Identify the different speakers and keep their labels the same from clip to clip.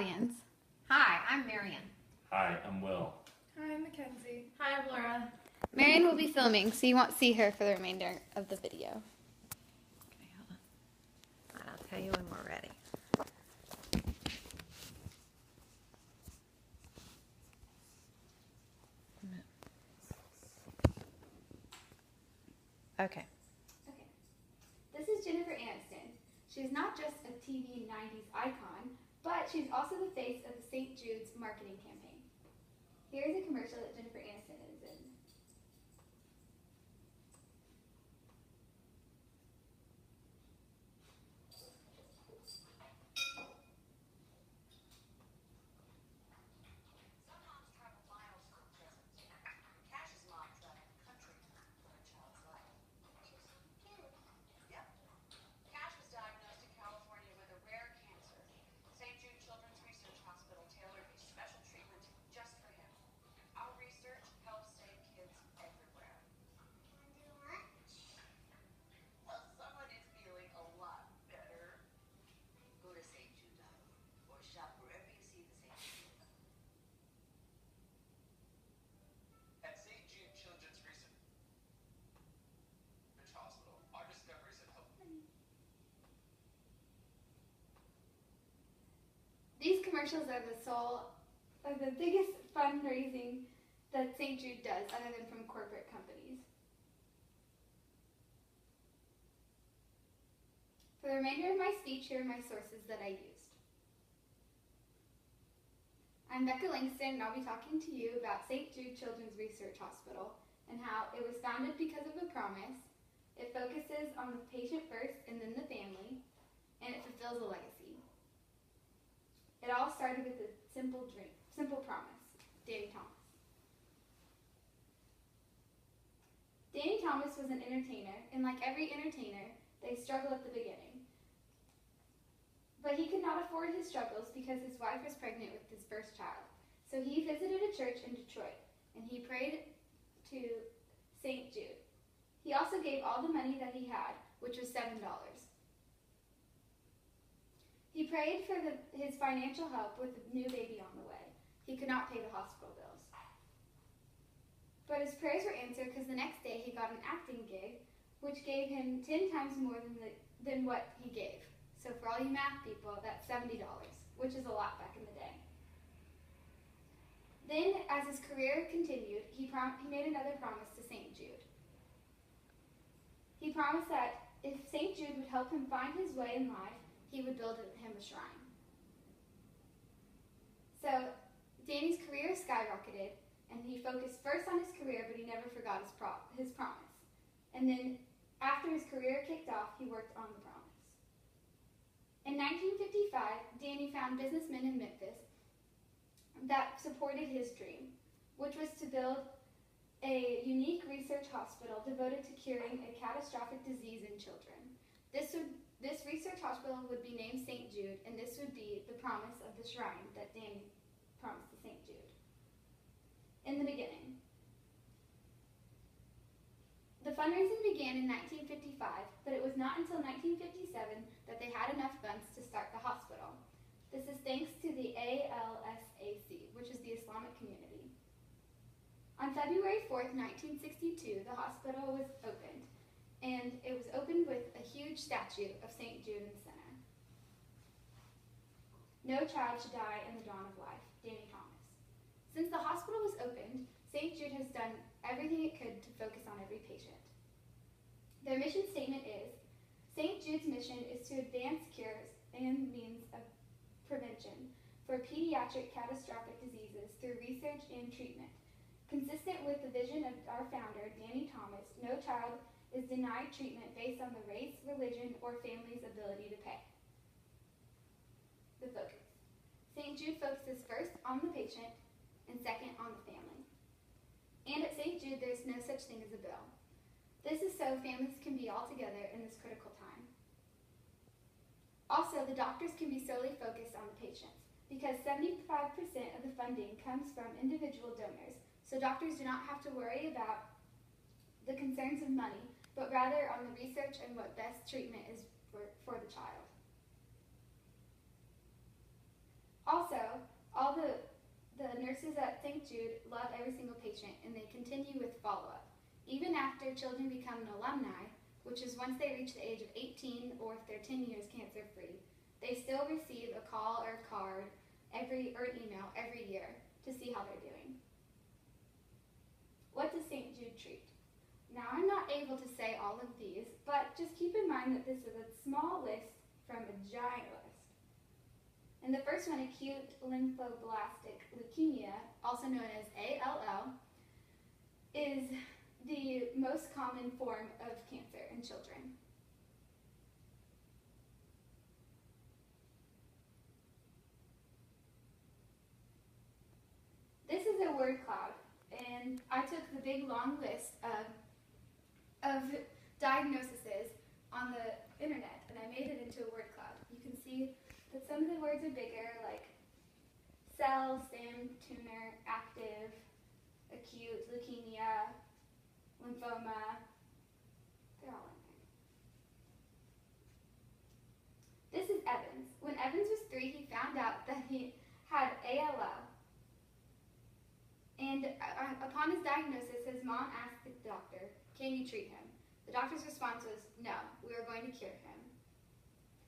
Speaker 1: audience.
Speaker 2: Hi, I'm Marion.
Speaker 3: Hi, I'm Will.
Speaker 4: Hi, I'm Mackenzie.
Speaker 5: Hi, I'm Laura.
Speaker 1: Marion will be filming, so you won't see her for the remainder of the video.
Speaker 2: Okay, hold on. I'll tell you when we're ready. Okay.
Speaker 1: Okay. This is Jennifer Aniston. She's not just a TV 90s icon, but she's also the face of the St. Jude's marketing campaign. Here's a commercial that Jennifer Aniston is in. These commercials are the biggest fundraising that St. Jude does, other than from corporate companies. For the remainder of my speech, here are my sources that I used. I'm Becca Langston, and I'll be talking to you about St. Jude Children's Research Hospital and how it was founded because of a promise. It focuses on the patient first and then the family, and it fulfills a legacy. It all started with a simple promise. Danny Thomas. Danny Thomas was an entertainer, and like every entertainer, they struggle at the beginning. But he could not afford his struggles because his wife was pregnant with his first child. So he visited a church in Detroit, and he prayed to St. Jude. He also gave all the money that he had, which was $7. He prayed for his financial help with a new baby on the way. He could not pay the hospital bills. But his prayers were answered because the next day he got an acting gig, which gave him 10 times more than what he gave. So for all you math people, that's $70, which is a lot back in the day. Then, as his career continued, he made another promise to St. Jude. He promised that if St. Jude would help him find his way in life, he would build him a shrine. So Danny's career skyrocketed, and he focused first on his career, but he never forgot his promise. And then after his career kicked off, he worked on the promise. In 1955, Danny found businessmen in Memphis that supported his dream, which was to build a unique research hospital devoted to curing a catastrophic disease in children. This research hospital would be named St. Jude, and this would be the promise of the shrine that Danny promised to St. Jude. In the beginning, the fundraising began in 1955, but it was not until 1957 that they had enough funds to start the hospital. This is thanks to the ALSAC, which is the Islamic community. On February 4th, 1962, the hospital was opened, and it was opened with a huge statue of St. Jude in the center. No child should die in the dawn of life, Danny Thomas. Since the hospital was opened, St. Jude has done everything it could to focus on every patient. Their mission statement is, St. Jude's mission is to advance cures and means of prevention for pediatric catastrophic diseases through research and treatment. Consistent with the vision of our founder, Danny Thomas, no child is denied treatment based on the race, religion, or family's ability to pay. The focus. St. Jude focuses first on the patient and second on the family. And at St. Jude, there's no such thing as a bill. This is so families can be all together in this critical time. Also, the doctors can be solely focused on the patients because 75% of the funding comes from individual donors, so doctors do not have to worry about the concerns of money, but rather on the research and what best treatment is for the child. Also, nurses at St. Jude love every single patient, and they continue with follow-up. Even after children become an alumni, which is once they reach the age of 18 or if they're 10 years cancer-free, they still receive a call or a card or email every year to see how they're doing. What does St. Jude treat? Now, I'm not able to say all of these, but just keep in mind that this is a small list from a giant list. And the first one, acute lymphoblastic leukemia, also known as ALL, is the most common form of cancer in children. This is a word cloud, and I took the big long list of diagnoses on the internet, and I made it into a word cloud. You can see that some of the words are bigger, like cell, stem, tumor, active, acute, leukemia, lymphoma. They're all in there. This is Evans. When Evans was 3, he found out that he had ALL. And upon his diagnosis, his mom asked the doctor, "Can you treat him?" The doctor's response was, "No, we are going to cure him."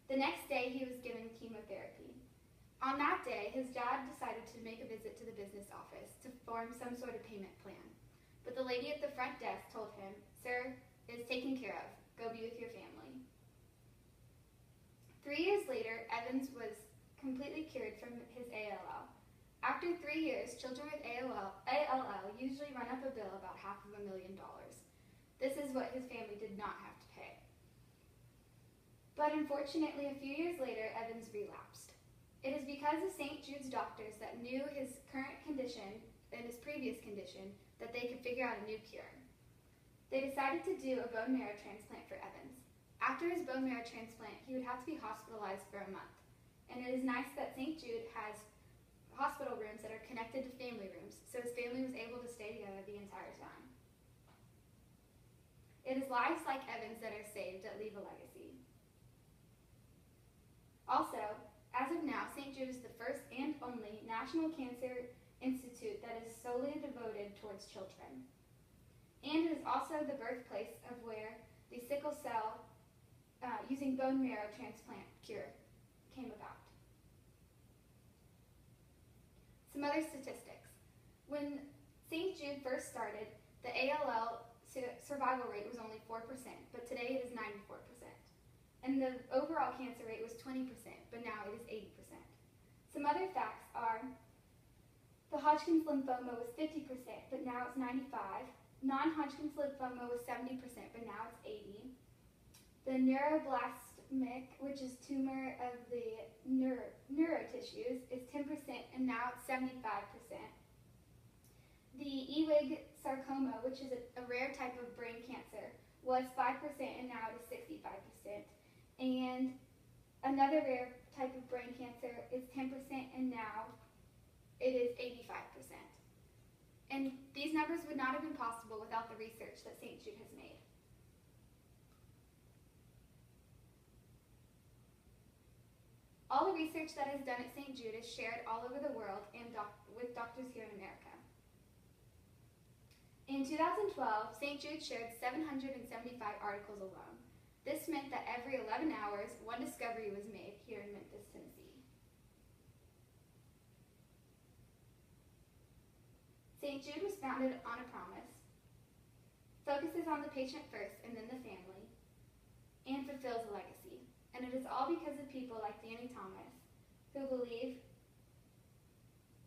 Speaker 1: The next day, he was given chemotherapy. On that day, his dad decided to make a visit to the business office to form some sort of payment plan. But the lady at the front desk told him, "Sir, it is taken care of. Go be with your family." 3 years later, Evans was completely cured from his ALL. After 3 years, children with ALL usually run up a bill about $500,000. This is what his family did not have to pay. But unfortunately, a few years later, Evans relapsed. It is because of St. Jude's doctors that knew his current condition and his previous condition that they could figure out a new cure. They decided to do a bone marrow transplant for Evans. After his bone marrow transplant, he would have to be hospitalized for a month. And it is nice that St. Jude has hospital rooms that are connected to family rooms, so his family was able to stay together the entire time. It is lives like Evans that are saved that leave a legacy. Also, as of now, St. Jude is the first and only National Cancer Institute that is solely devoted towards children. And it is also the birthplace of where the sickle cell using bone marrow transplant cure came about. Some other statistics. When St. Jude first started, the ALL survival rate was only 4%, but today it is 94%. And the overall cancer rate was 20%, but now it is 80%. Some other facts are the Hodgkin's lymphoma was 50%, but now it's 95%. Non-Hodgkin's lymphoma was 70%, but now it's 80%. The neuroblastic, which is tumor of the neurotissues, is 10%, and now it's 75%. The Ewig sarcoma, which is a rare type of brain cancer, was 5%, and now it is 65%. And another rare type of brain cancer is 10%, and now it is 85%. And these numbers would not have been possible without the research that St. Jude has made. All the research that is done at St. Jude is shared all over the world and with doctors here in America. In 2012, St. Jude shared 775 articles alone. This meant that every 11 hours, one discovery was made here in Memphis, Tennessee. St. Jude was founded on a promise, focuses on the patient first and then the family, and fulfills a legacy. And it is all because of people like Danny Thomas, who believe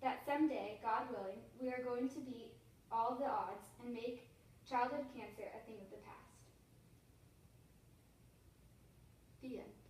Speaker 1: that someday, God willing, we are going to beat all the odds and make childhood cancer a thing of the past. The end.